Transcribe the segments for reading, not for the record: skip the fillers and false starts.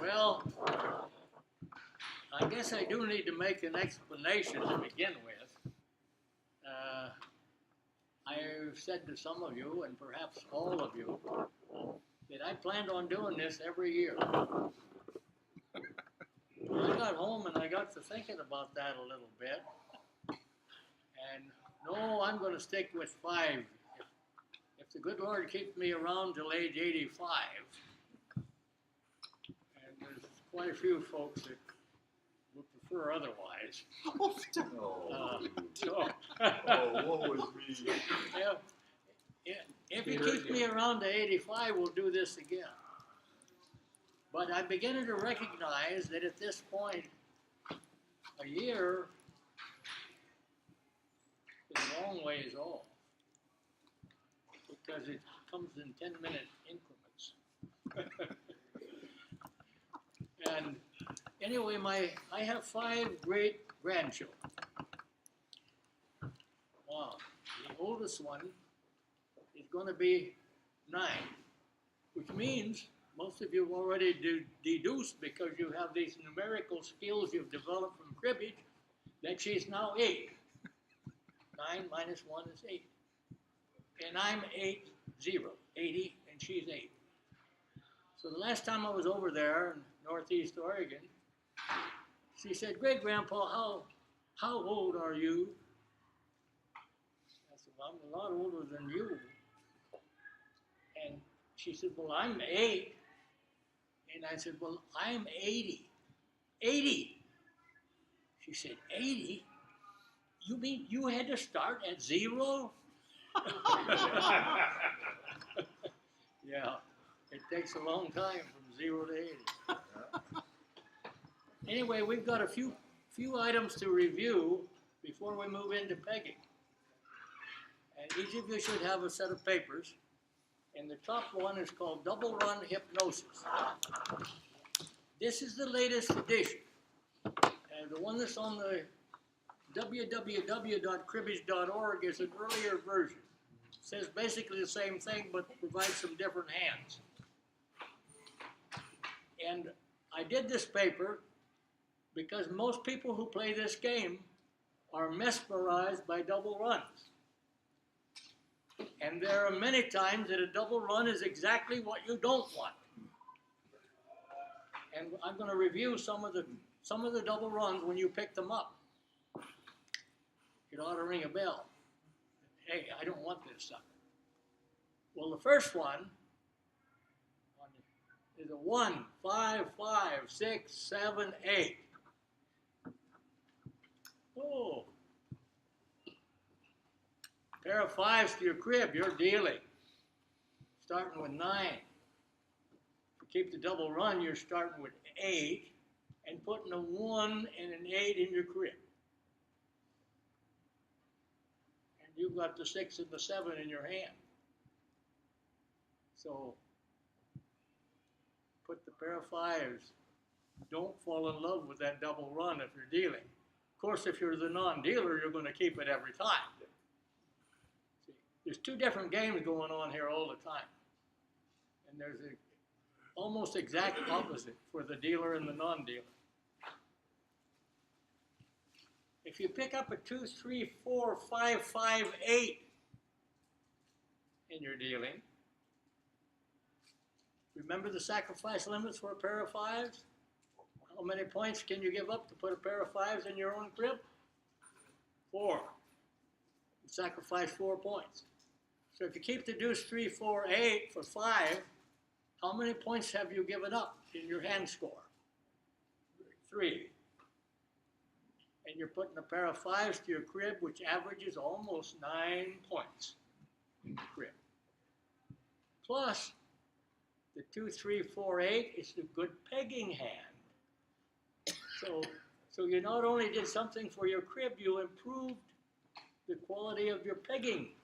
Well, I guess I do need to make an explanation to begin with. I've said to some of you, and perhaps all of you, that I planned on doing this every year. I got home and I got to thinking about that a little bit. And no, I'm going to stick with 5. If the good Lord keeps me around till age 85, and there's quite a few folks that would prefer otherwise. Oh, woe is me. If he keeps me around to 85, we'll do this again. But I'm beginning to recognize that at this point, a year is a long ways off, because it comes in 10-minute increments. And anyway, I have 5 great grandchildren. Wow, the oldest one is going to be 9, which means most of you have already deduced, because you have these numerical skills you've developed from cribbage, that she's now 8. 9 minus 1 is 8. And I'm 80, and she's 8. So the last time I was over there in Northeast Oregon, she said, "Great Grandpa, how old are you?" I said, "Well, I'm a lot older than you." And she said, "Well, I'm 8. And I said, "Well, I'm 80. 80. She said, "80? You mean you had to start at 0? Yeah, it takes a long time from 0 to 80. Anyway, we've got a few items to review before we move into pegging. And each of you should have a set of papers. And the top one is called Double Run Hypnosis. This is the latest edition. And the one that's on the www.cribbage.org is an earlier version. It says basically the same thing, but provides some different hands. And I did this paper because most people who play this game are mesmerized by double runs. And there are many times that a double run is exactly what you don't want. And I'm going to review some of the double runs when you pick them up. It ought to ring a bell. Hey, I don't want this sucker. Well, the first one is a 1, 5, 5, 6, 7, 8. Oh. Pair of 5s to your crib, you're dealing. Starting with 9. If you keep the double run, you're starting with 8 and putting a 1 and an 8 in your crib. And you've got the 6 and the 7 in your hand. So put the pair of 5s. Don't fall in love with that double run if you're dealing. Of course, if you're the non-dealer, you're going to keep it every time. See, there's 2 different games going on here all the time. And there's an almost exact opposite for the dealer and the non-dealer. If you pick up a 2, 3, 4, 5, 5, 8 in your dealing, remember the sacrifice limits for a pair of 5s? How many points can you give up to put a pair of 5s in your own crib? 4. You sacrifice 4 points. So if you keep the deuce, 3, 4, 8 for 5, how many points have you given up in your hand score? 3. And you're putting a pair of 5s to your crib, which averages almost 9 points in the crib. Plus, the 2, 3, 4, 8 is the good pegging hand. So you not only did something for your crib, you improved the quality of your pegging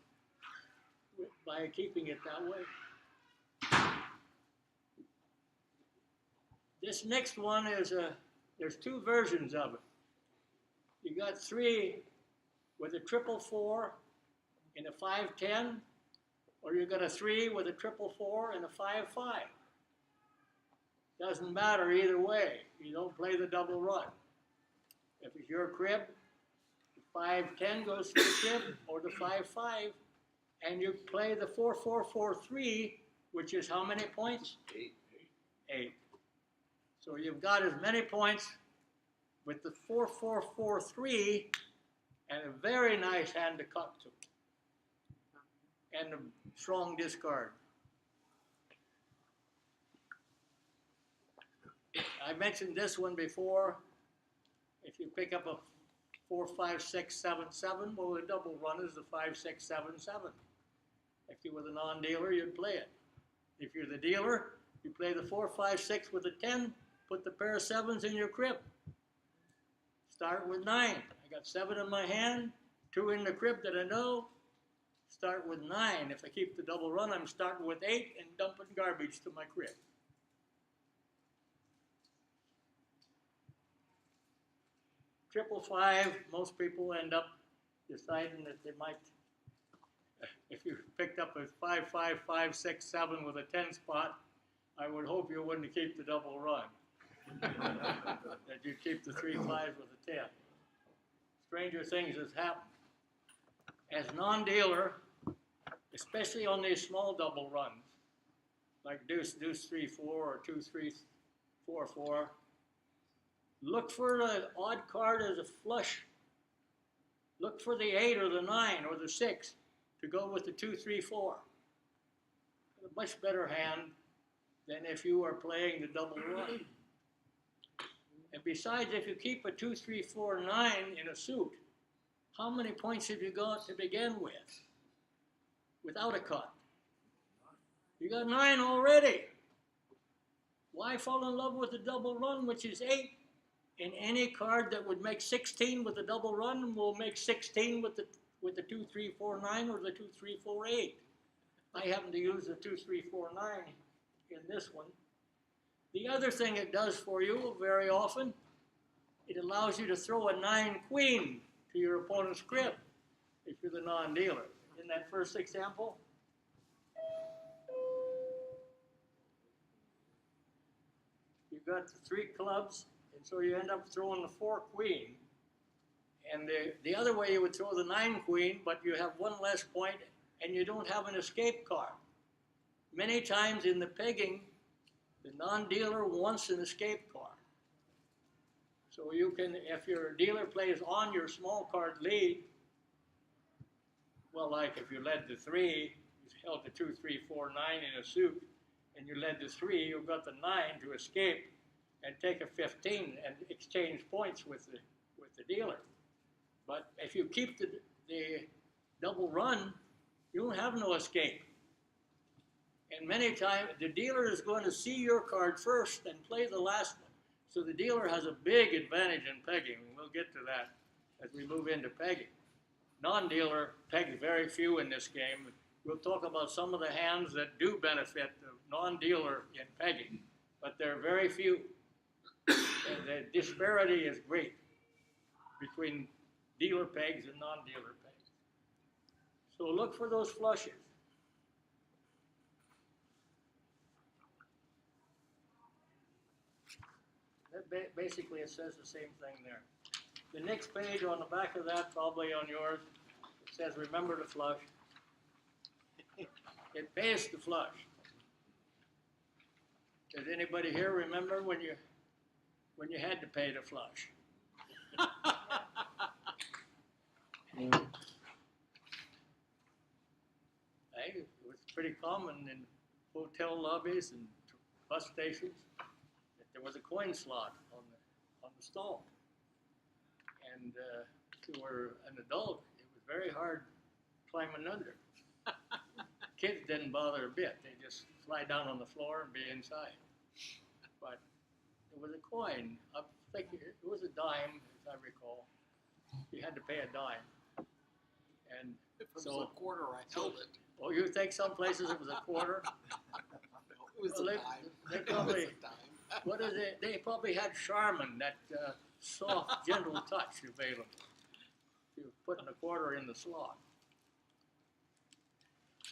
by keeping it that way. This next one is there's 2 versions of it. You got 3 with a 4, 4, 4 and a 5, 10, or you got a 3 with a 4, 4, 4 and a 5, 5. Doesn't matter either way. You don't play the double run. If it's your crib, the 5-10 goes to the crib, or the 5-5, and you play the 4-4-4-3, which is how many points? 8. So you've got as many points with the 4-4-4-3, and a very nice hand to cut to, and a strong discard. I mentioned this one before. If you pick up a 4-5-6-7-7, well, the double run is the 5-6-7-7. If you were the non-dealer, you'd play it. If you're the dealer, you play the 4-5-6 with a 10, put the pair of 7s in your crib. Start with 9. I got 7 in my hand, 2 in the crib that I know. Start with 9. If I keep the double run, I'm starting with 8 and dumping garbage to my crib. Triple 5, most people end up deciding that they might, if you picked up a 5-5-5-6-7 with a 10 spot, I would hope you wouldn't keep the double run. That you keep the 3-5 with a 10. Stranger things has happened. As non-dealer, especially on these small double runs, like deuce, 3-4 or 2-3-4-4, look for the odd card as a flush. Look for the 8 or the 9 or the 6 to go with the 2-3-4. A much better hand than if you are playing the double run. And besides, if you keep a 2-3-4-9 in a suit, how many points have you got to begin with? Without a cut. You got 9 already. Why fall in love with the double run, which is 8? And any card that would make 16 with a double run will make 16 with the 2-3-4-9 or the 2-3-4-8. I happen to use the 2-3-4-9 in this one. The other thing it does for you very often, it allows you to throw a 9 queen to your opponent's crib if you're the non-dealer. In that first example, you've got the 3 clubs, and so you end up throwing the 4 queen. And the other way you would throw the 9 queen, but you have 1 less point, and you don't have an escape card. Many times in the pegging, the non-dealer wants an escape card. So you can, if your dealer plays on your small card lead, well, like if you led the 3, you held the 2-3-4-9 in a suit, and you led the 3, you've got the 9 to escape and take a 15 and exchange points with the dealer. But if you keep the double run, you don't have no escape. And many times, the dealer is going to see your card first and play the last one. So the dealer has a big advantage in pegging. We'll get to that as we move into pegging. Non-dealer pegs very few in this game. We'll talk about some of the hands that do benefit the non-dealer in pegging, but they're very few. And the disparity is great between dealer pegs and non-dealer pegs. So look for those flushes. Basically, it says the same thing there. The next page on the back of that, probably on yours, it says, remember to flush. It pays to flush. Does anybody here remember when you had to pay to flush? Hey, it was pretty common in hotel lobbies and bus stations. There was a coin slot on the stall, and if you were an adult, it was very hard climbing under. Kids didn't bother a bit; they just slide down on the floor and be inside. But there was a coin. I think it was a dime, as I recall. You had to pay a dime, and if it so was a quarter, I held it. Oh, you think some places it was a quarter? It was Well, a they dime. probably. It was a dime. What is it? They probably had Charmin, that soft, gentle touch available. You're putting a quarter in the slot.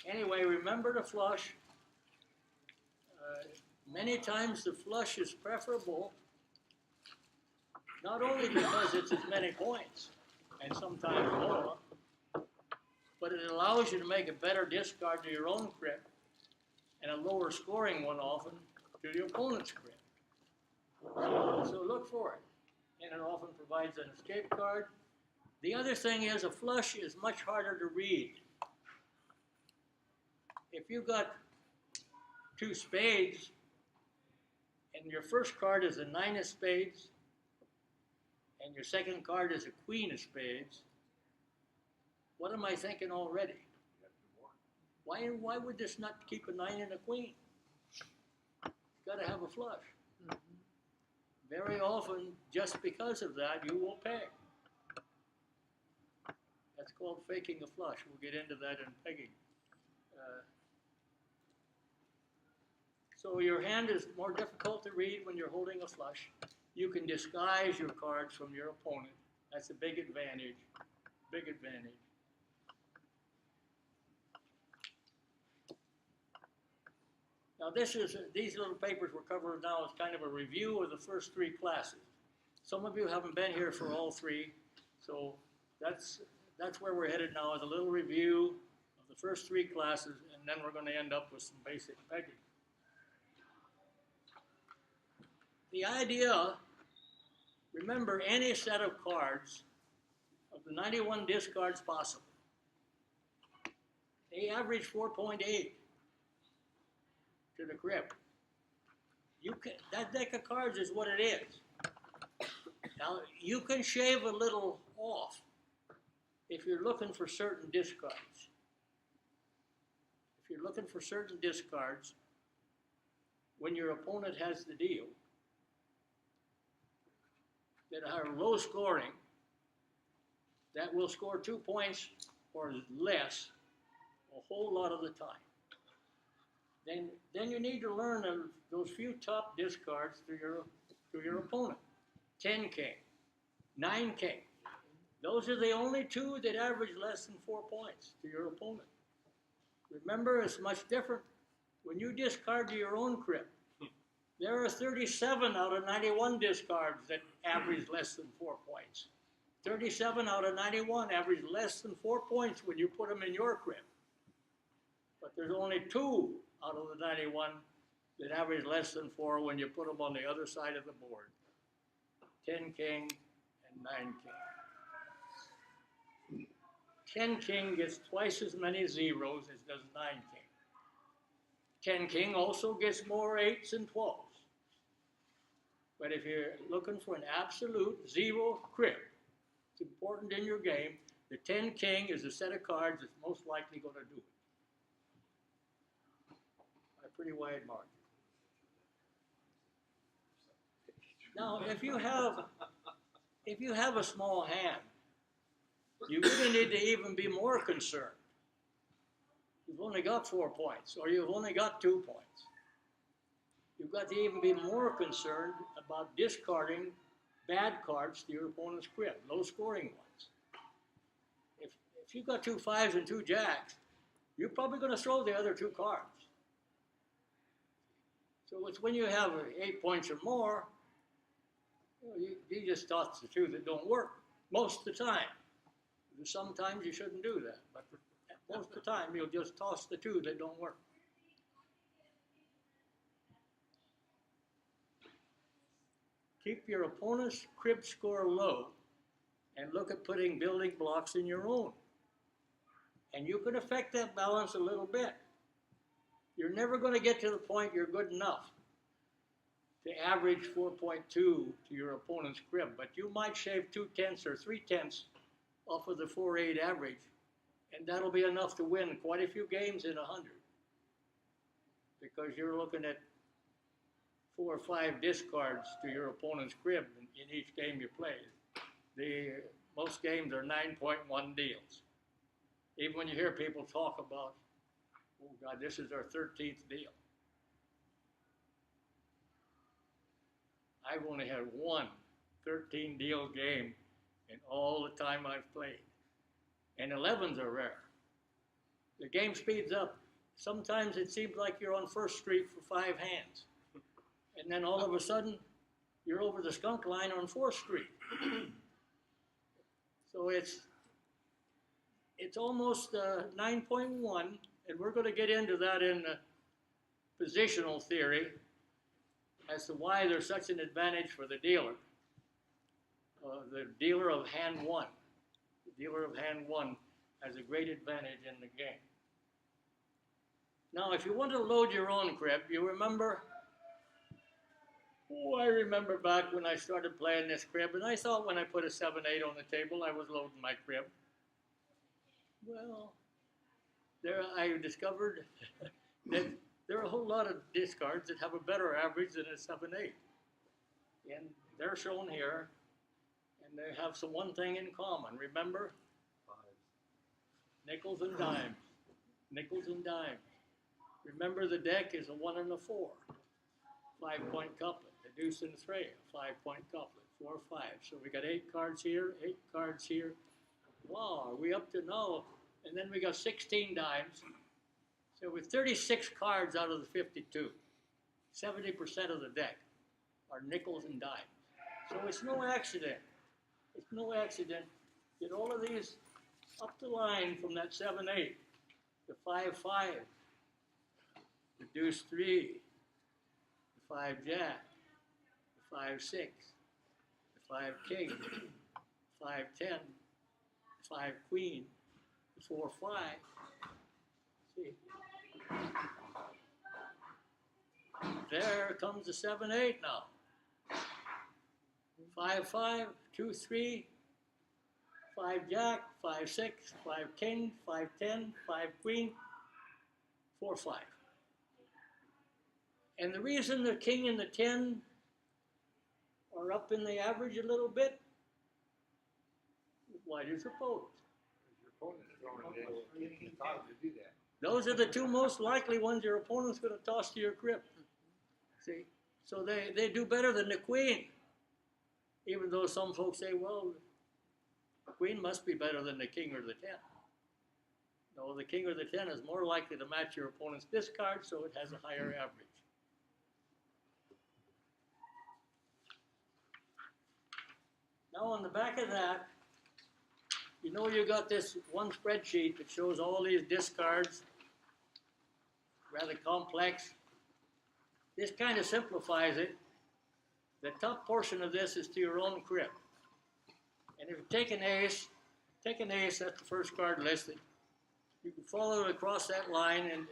Anyway, remember to flush. Many times the flush is preferable, not only because it's as many points, and sometimes more, but it allows you to make a better discard to your own crib, and a lower scoring one often to the opponent's crib. So look for it, and it often provides an escape card. The other thing is a flush is much harder to read. If you've got two spades, and your first card is a nine of spades, and your second card is a queen of spades, what am I thinking already? Why would this not keep a nine and a queen? You've got to have a flush. Very often, just because of that, you will pay. That's called faking a flush. We'll get into that in pegging. So your hand is more difficult to read when you're holding a flush. You can disguise your cards from your opponent. That's a big advantage. Big advantage. Now these little papers we're covering now is kind of a review of the first three classes. Some of you haven't been here for all three, so that's where we're headed now, is a little review of the first three classes, and then we're going to end up with some basic pegging. The idea, remember, any set of cards, of the 91 discards possible, they average 4.8 to the crib. That deck of cards is what it is. Now, you can shave a little off if you're looking for certain discards. If you're looking for certain discards, when your opponent has the deal, that are low scoring, that will score 2 points or less a whole lot of the time. Then you need to learn those few top discards to your opponent. 10 king, 9 king. Those are the only two that average less than 4 points to your opponent. Remember, it's much different when you discard to your own crib. There are 37 out of 91 discards that average less than 4 points. 37 out of 91 average less than 4 points when you put them in your crib. But there's only 2 out of the 91 that average less than 4 when you put them on the other side of the board. 10 king and 9 king. 10 king gets twice as many zeros as does 9 king. 10 king also gets more 8s and 12s. But if you're looking for an absolute zero crib, it's important in your game, the 10 king is a set of cards that's most likely going to do it. By a pretty wide margin. Now, if you have a small hand, you really need to even be more concerned. You've only got 4 points, or you've only got 2 points. You've got to even be more concerned about discarding bad cards to your opponent's crib, low-scoring ones. If you've got 2 5s and 2 jacks, you're probably going to throw the other 2 cards. So it's when you have 8 points or more, you just toss the 2 that don't work most of the time. Sometimes you shouldn't do that, but most of the time you'll just toss the 2 that don't work. Keep your opponent's crib score low and look at putting building blocks in your own. And you can affect that balance a little bit. You're never going to get to the point you're good enough to average 4.2 to your opponent's crib, but you might shave 2/10 or 3/10 off of the 4.8 average, and that'll be enough to win quite a few games in 100. Because you're looking at 4 or 5 discards to your opponent's crib in each game you play. Most games are 9.1 deals. Even when you hear people talk about, oh God, this is our 13th deal. I've only had one 13-deal game in all the time I've played. And 11s are rare. The game speeds up. Sometimes it seems like you're on First Street for 5 hands. And then all of a sudden, you're over the skunk line on 4th Street. So it's almost 9.1, and we're going to get into that in positional theory as to why there's such an advantage for the dealer. The dealer of hand 1. The dealer of hand 1 has a great advantage in the game. Now, if you want to load your own crib, you remember, I remember back when I started playing this crib, and I thought when I put a 7-8 on the table, I was loading my crib. Well, there I discovered that there are a whole lot of discards that have a better average than a 7-8. And they're shown here, and they have one thing in common. Remember? Nickels and dimes. Nickels and dimes. Remember, the deck is a 1 and a 4. 5-point couplet. The deuce and 3, a 5-point couplet. 4, 5. So we got 8 cards here, 8 cards here. Wow, are we up to now? And then we got 16 dimes. So with 36 cards out of the 52, 70% of the deck are nickels and dimes. So it's no accident. It's no accident. Get all of these up the line from that 7-8, the 5-5, the deuce 3, the 5 jack, the 5-6, the 5 king, the 5-10, the 5 queen, the 4-5. See? There comes the 7-8 now. 5-5, 2-3, 5 jack, 5-6, 5 king, 5-10, 5 queen, 4-5. And the reason the king and the 10 are up in the average a little bit, why do you suppose? Your opponent's throwing it in time to do that. Those are the 2 most likely ones your opponent's going to toss to your crib. See? So they do better than the queen. Even though some folks say, well, the queen must be better than the king or the 10. No, the king or the 10 is more likely to match your opponent's discard, so it has a higher average. Now on the back of that, you know you got this one spreadsheet that shows all these discards, rather complex. This kind of simplifies it. The top portion of this is to your own crib. And if you take an ace, that's the first card listed. You can follow it across that line, and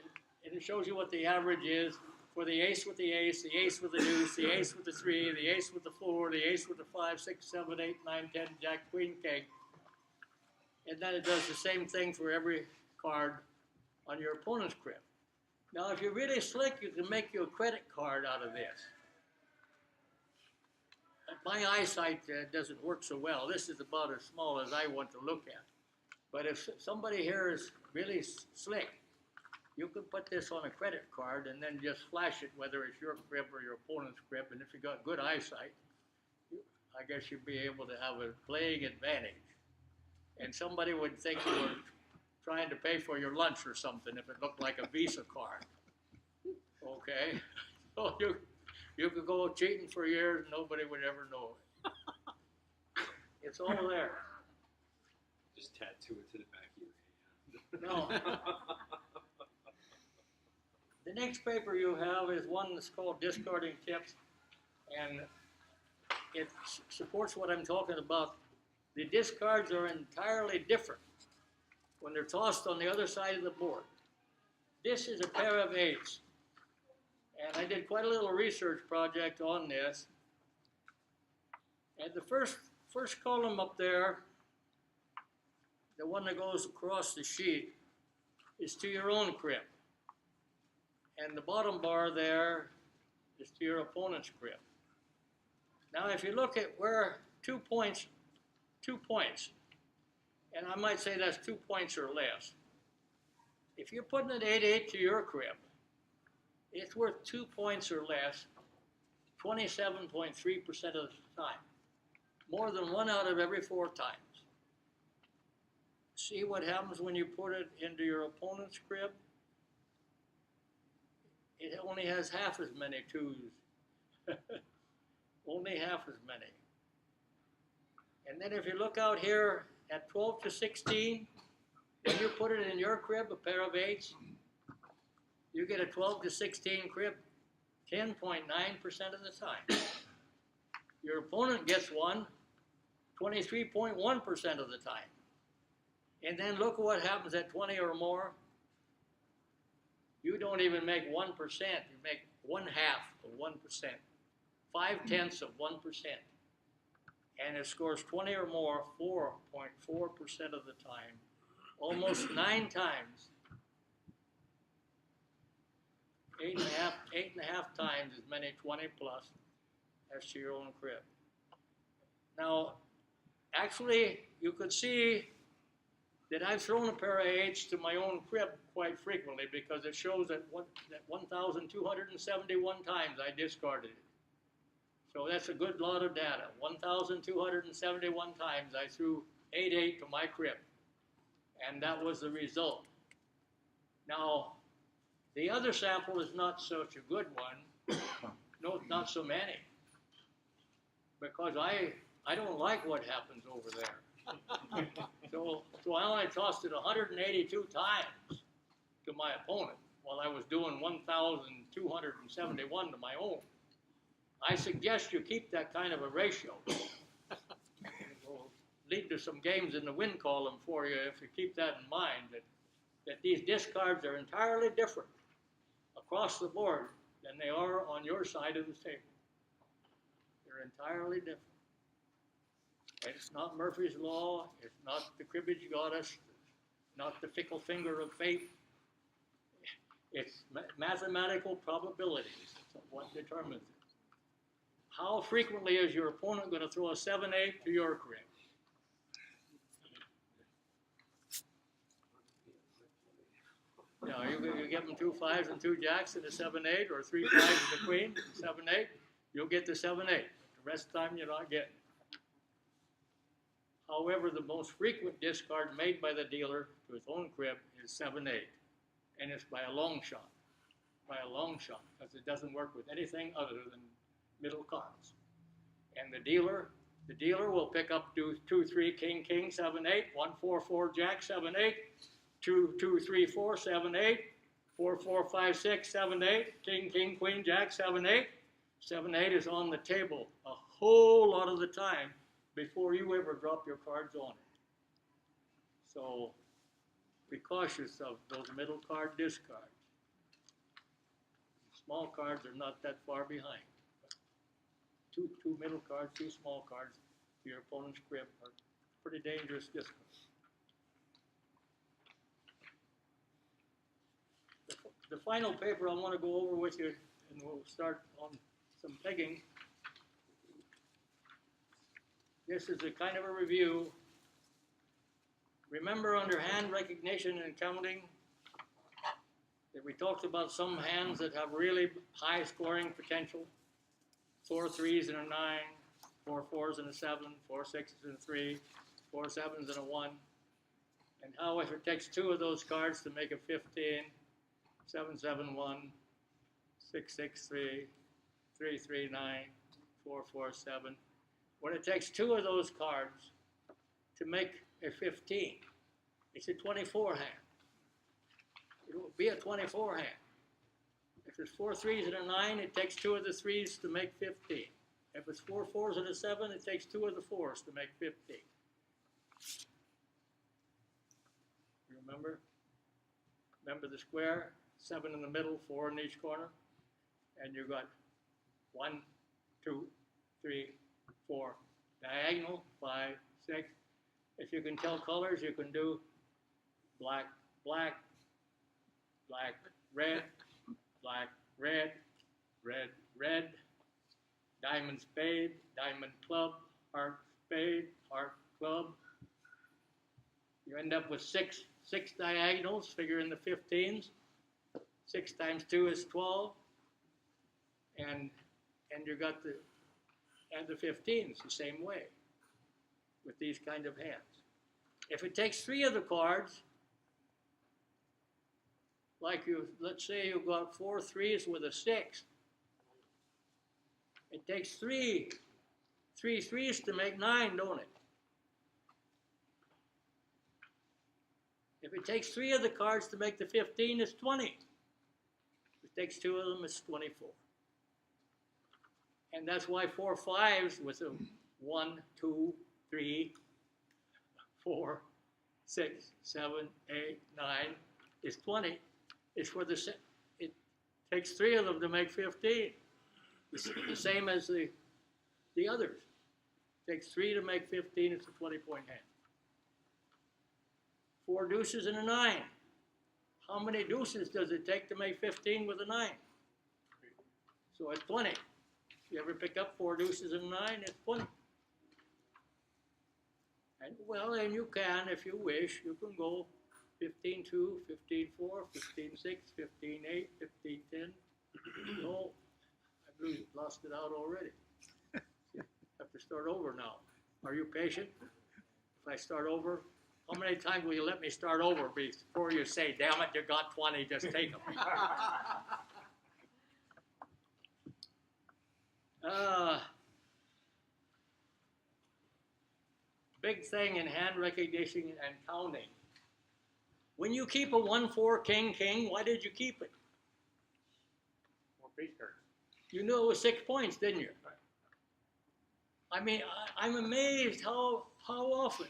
it shows you what the average is for the ace with the ace with the deuce, the ace with the 3, the ace with the 4, the ace with the 5, 6, 7, 8, 9, 10, jack, queen, king. And then it does the same thing for every card on your opponent's crib. Now, if you're really slick, you can make you a credit card out of this. My eyesight doesn't work so well. This is about as small as I want to look at. But if somebody here is really slick, you can put this on a credit card and then just flash it, whether it's your crib or your opponent's crib. And if you got good eyesight, I guess you'd be able to have a playing advantage. And somebody would think you were trying to pay for your lunch or something if it looked like a Visa card. Okay? So you could go cheating for years and nobody would ever know it. It's all there. Just tattoo it to the back of your hand. No. The next paper you have is one that's called Discarding Tips, and it supports what I'm talking about. The discards are entirely different when they're tossed on the other side of the board. This is a pair of 8s, and I did quite a little research project on this. And the first column up there, the one that goes across the sheet, is to your own crib. And the bottom bar there is to your opponent's crib. Now, if you look at where 2 points, and I might say that's 2 points or less. If you're putting an 8-8 to your crib, it's worth 2 points or less 27.3% of the time. More than 1 out of every 4 times. See what happens when you put it into your opponent's crib? It only has half as many 2s Only half as many. And then if you look out here at 12 to 16, when you put it in your crib, a pair of 8s, you get a 12 to 16 crib 10.9% of the time. Your opponent gets one 23.1% of the time. And then look what happens at 20 or more. You don't even make 1%, you make 1/2 of 1%, 0.5 of 1%. And it scores 20 or more 4.4% of the time, almost 9 times, 8.5 times as many 20 plus as to your own crib. Now, actually, you could see that I've thrown a pair of 8s to my own crib quite frequently because it shows that 1,271 times I discarded it. So that's a good lot of data. 1,271 times I threw 8-8 to my crib. And that was the result. Now, the other sample is not such a good one. No, not so many. Because I don't like what happens over there. So I only tossed it 182 times to my opponent while I was doing 1,271 to my own. I suggest you keep that kind of a ratio. It will lead to some games in the win column for you if you keep that in mind, that these discards are entirely different across the board than they are on your side of the table. They're entirely different. It's not Murphy's Law, it's not the cribbage goddess, not the fickle finger of fate. It's mathematical probabilities. That's what determines it. How frequently is your opponent going to throw a 7-8 to your crib? Now, you give them 2 5s and 2 jacks and a 7-8, or 3 5s and a queen, 7-8, you'll get the 7-8. The rest of the time, you're not getting it. However, the most frequent discard made by the dealer to his own crib is 7-8, and it's by a long shot. By a long shot, because it doesn't work with anything other than middle cards. And the dealer will pick up 2 3 king king 7-8, 1 4 4 jack 7-8, 2 2 3 4 7-8, 4 4 5 6 7-8, king king queen jack 7-8. 7-8 is on the table a whole lot of the time before you ever drop your cards on it. So be cautious of those middle card discards. Small cards are not that far behind. Two middle cards, 2 small cards to your opponent's crib are pretty dangerous discards. The final paper I want to go over with you, and we'll start on some pegging. This is a kind of a review. Remember, under hand recognition and counting, that we talked about some hands that have really high scoring potential. 4 3s and a 9, 4 4s and a 7, 4 6s and a 3, 4 7s and a 1. And how if it takes 2 of those cards to make a 15, 7 7 1, 6 6 3, 3 3 9, 4 4 7. When it takes 2 of those cards to make a 15, it's a 24 hand. It will be a 24 hand. If it's 4 3s and a 9, it takes 2 of the 3s to make 15. If it's 4 4s and a 7, it takes 2 of the 4s to make 15. You remember? Remember the square? 7 in the middle, 4 in each corner. And you've got 1, 2, 3, 4. Diagonal, 5, 6. If you can tell colors, you can do black, black, black, red, black, red, red, red, diamond spade, diamond club, heart spade, heart club. You end up with six diagonals, figure in the 15s. 6 times 2 is 12. And you got the 15s the same way with these kind of hands. If it takes 3 of the cards, like let's say you got 4 3s with a 6, It takes three threes to make 9, don't it? If it takes 3 of the cards to make the 15, it's 20. If it takes 2 of them, it's 24. And that's why 4 5s with a 1, 2, 3, 4, 6, 7, 8, 9 is 20. It's for the it takes 3 of them to make 15. The same as the others. It takes 3 to make 15. It's a 20-point hand. 4 deuces and a 9. How many deuces does it take to make 15 with a 9? So it's 20. If you ever pick up 4 deuces and a 9, it's 20. And well, and you can, if you wish, you can go 15-2, 15-4, 15-6, 15-8, 15-10. No, I've lost it out already. Have to start over now. Are you patient? If I start over, how many times will you let me start over before you say, damn it, you got 20, just take them? Big thing in hand recognition and counting. When you keep a 1-4 king, why did you keep it? More face cards. You knew it was 6 points, didn't you? I mean, I'm amazed how often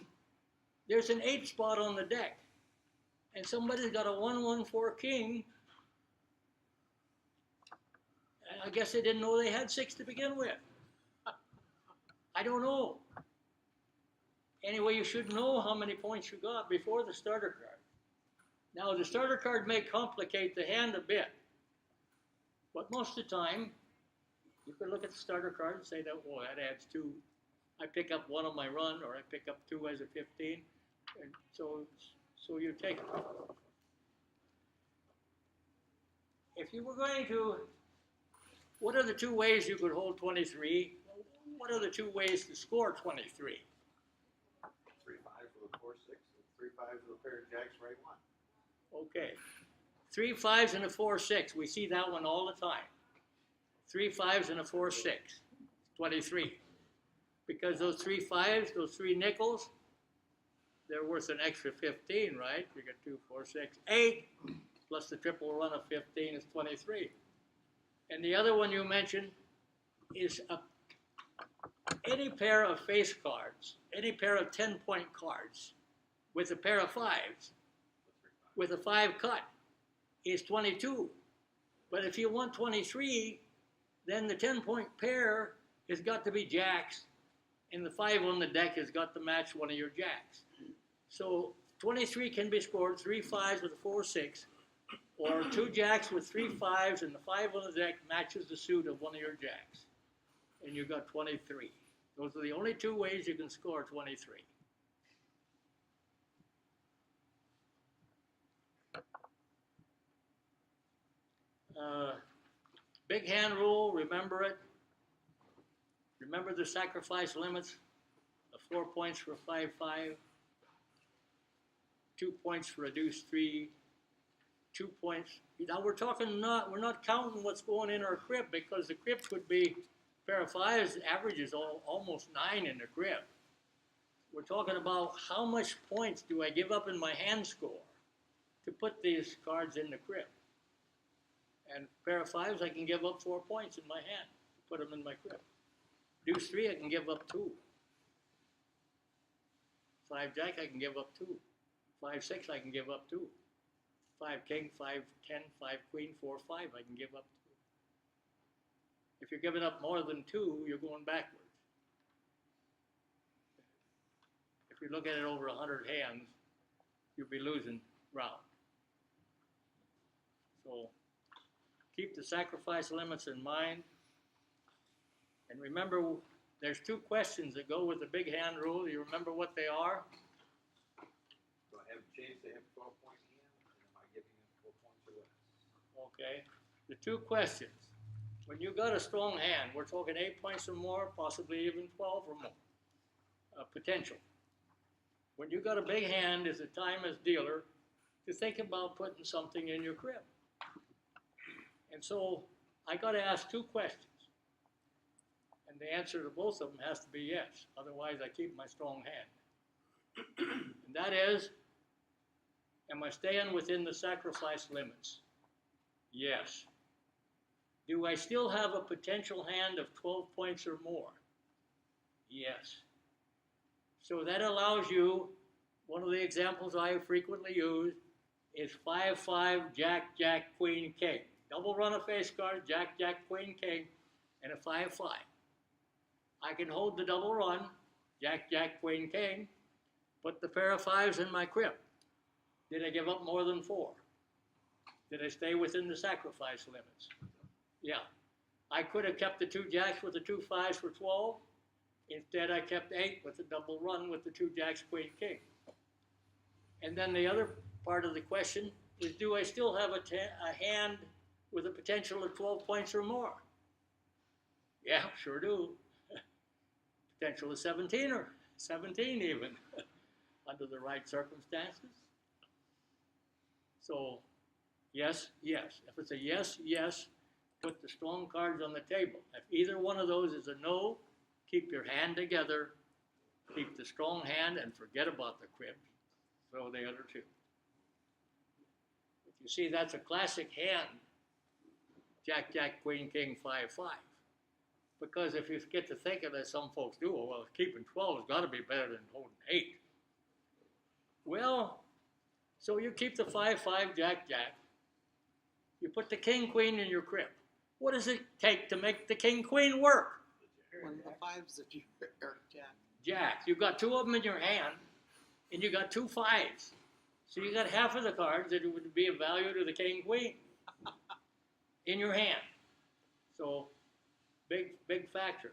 there's an 8 spot on the deck, and somebody's got a 1-1-4 king, and I guess they didn't know they had 6 to begin with. I don't know. Anyway, you should know how many points you got before the starter card. Now, the starter card may complicate the hand a bit, but most of the time, you can look at the starter card and say that, oh, that adds 2. I pick up 1 on my run, or I pick up 2 as a 15, and so you take it. If you were going to, what are the 2 ways you could hold 23? What are the 2 ways to score 23? 3 5s with a 4 6, and 3 5s with a pair of jacks right 1. Okay. 3 5s and a 4 6. We see that one all the time. 3 5s and a 4 6. 23. Because those 3 5s, those 3 nickels, they're worth an extra 15, right? You get 2, 4, 6, 8, plus the triple run of 15 is 23. And the other one you mentioned is any pair of face cards, any pair of 10-point cards with a pair of 5s, with a 5 cut, is 22. But if you want 23, then the 10-point pair has got to be jacks, and the 5 on the deck has got to match one of your jacks. So 23 can be scored 3 5s with a 4 6, or 2 jacks with 3 5s, and the 5 on the deck matches the suit of one of your jacks. And you've got 23. Those are the only 2 ways you can score 23. Big hand rule, remember it. Remember the sacrifice limits, the 4 points for 5-5, 2 points for a deuce 3, 2 points. Now we're not counting what's going in our crib, because the crib could be pair of 5s, averages almost 9 in the crib. We're talking about how much points do I give up in my hand score to put these cards in the crib. And pair of 5s, I can give up 4 points in my hand to put them in my crib. Deuce 3, I can give up 2. 5 jack, I can give up 2. 5 6, I can give up 2. 5 king, 5 10, 5 queen, 4 5, I can give up 2. If you're giving up more than 2, you're going backwards. If you look at it over 100 hands, you'll be losing round. So keep the sacrifice limits in mind. And remember, there's 2 questions that go with the big hand rule. You remember what they are? Do I have a chance to have 12-point hand, and am I giving him 4 points or less? Okay. The 2 questions. When you got a strong hand, we're talking 8 points or more, possibly even 12 or more potential. When you got a big hand, is the time as dealer to think about putting something in your crib. And so I got to ask 2 questions. And the answer to both of them has to be yes. Otherwise, I keep my strong hand. And that is, am I staying within the sacrifice limits? Yes. Do I still have a potential hand of 12 points or more? Yes. So that allows you, one of the examples I frequently use is 5-5, Jack, Jack, Queen, King. Double run a face card, Jack, Jack, Queen, King, and a 5-5. I can hold the double run, Jack, Jack, Queen, King, put the pair of fives in my crib. Did I give up more than 4? Did I stay within the sacrifice limits? Yeah. I could have kept the 2 jacks with the 2 fives for 12. Instead, I kept 8 with the double run with the 2 jacks, Queen, King. And then the other part of the question is, do I still have a hand with a potential of 12 points or more? Yeah, sure do. Potential of 17 or 17 even, under the right circumstances. So, yes, yes. If it's a yes, yes, put the strong cards on the table. If either one of those is a no, keep your hand together, keep the strong hand, and forget about the crib. Throw the other 2. But you see, that's a classic hand, Jack, Jack, Queen, King, 5-5. Because if you get to thinking, as some folks do, well, keeping 12 has got to be better than holding 8. Well, so you keep the 5-5, Jack, Jack. You put the King, Queen in your crib. What does it take to make the King, Queen work? One of the fives that you are Jack. Jack. You've got 2 of them in your hand, and you got 2 fives. So you got half of the cards that would be of value to the King, Queen in your hand. So, big factor.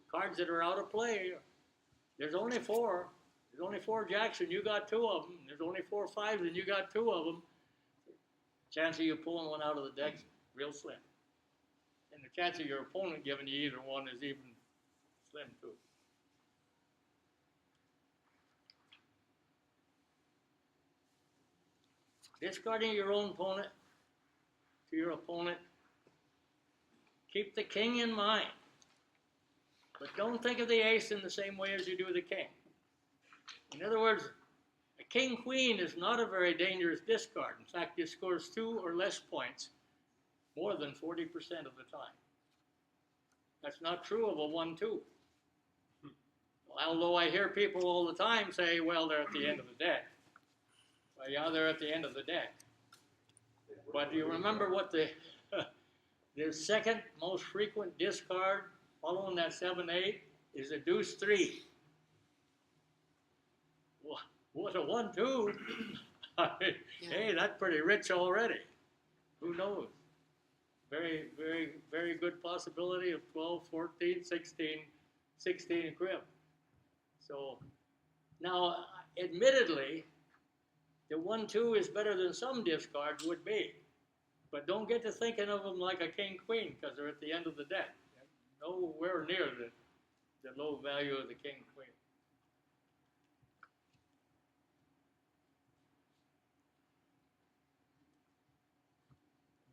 Cards that are out of play, there's only 4. There's only 4 jacks, and you got 2 of them. There's only 4 fives, and you got 2 of them. Chance of you pulling one out of the deck's real slim. And the chance of your opponent giving you either one is even slim too. Discarding your own opponent to your opponent. Keep the king in mind. But don't think of the ace in the same way as you do the king. In other words, a king-queen is not a very dangerous discard. In fact, it scores 2 or less points more than 40% of the time. That's not true of a 1-2. Although I hear people all the time say, well, they're at the end of the deck. Well, yeah, they're at the end of the deck. But do you remember what the second most frequent discard following that 7-8 is a deuce 3. What a 1-2. Hey, that's pretty rich already. Who knows? Very, very, very good possibility of 12, 14, 16 crib. So now, admittedly, the 1-2 is better than some discards would be. But don't get to thinking of them like a king-queen, because they're at the end of the deck. Nowhere near the low value of the king-queen.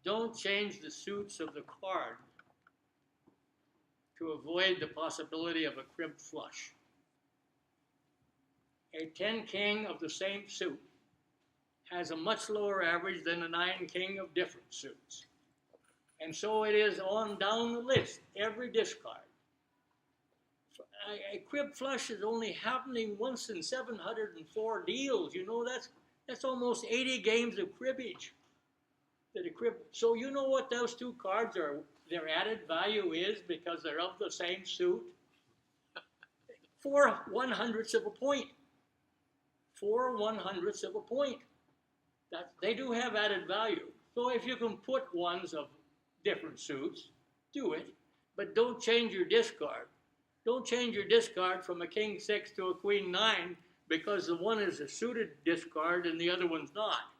Don't change the suits of the card to avoid the possibility of a crib flush. A 10-king of the same suit has a much lower average than a 9-king of different suits. And so it is on down the list, every discard. A crib flush is only happening once in 704 deals. You know, that's almost 80 games of cribbage. So you know what those 2 cards are, their added value is because they're of the same suit? 4 1/100ths of a point. 4 1/100ths of a point. They do have added value. So if you can put ones of different suits, do it. But don't change your discard. Don't change your discard from a king 6 to a queen 9 because the one is a suited discard and the other one's not.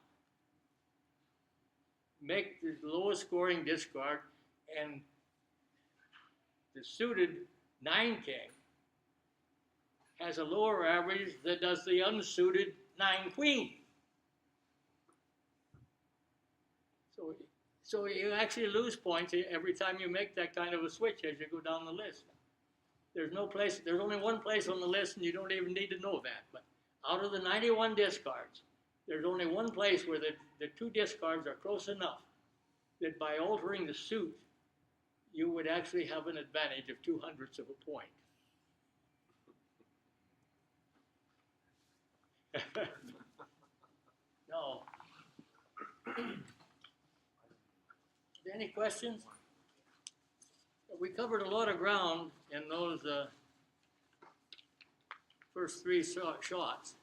Make the lowest scoring discard, and the suited 9-king has a lower average than does the unsuited 9-queen. So you actually lose points every time you make that kind of a switch as you go down the list. there's no place, there's only one place on the list and you don't even need to know that. But out of the 91 discards, there's only one place where the two discards are close enough that by altering the suit, you would actually have an advantage of 2/100 of a point. No. Any questions? We covered a lot of ground in those first three shots.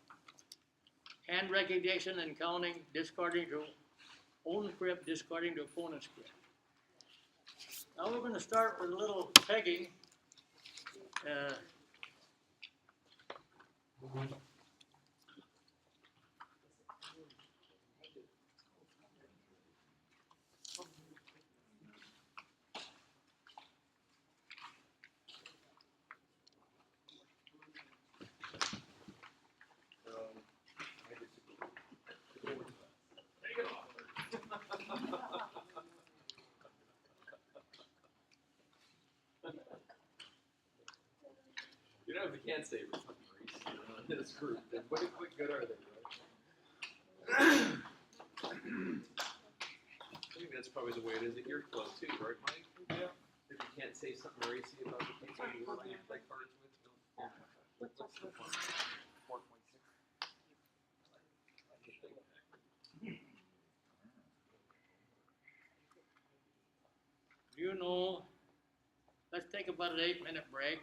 Hand recognition and counting, discarding to own crib, discarding to opponent's crib. Now we're going to start with a little pegging. You know, if you can't say something in this group, then what good are they, right? I think that's probably the way it is at your club too, right, Mike? Yeah. If you can't say something racy about the kids you work with, like cards with, no. What's the fun? 4.6. You know, let's take about an 8-minute break.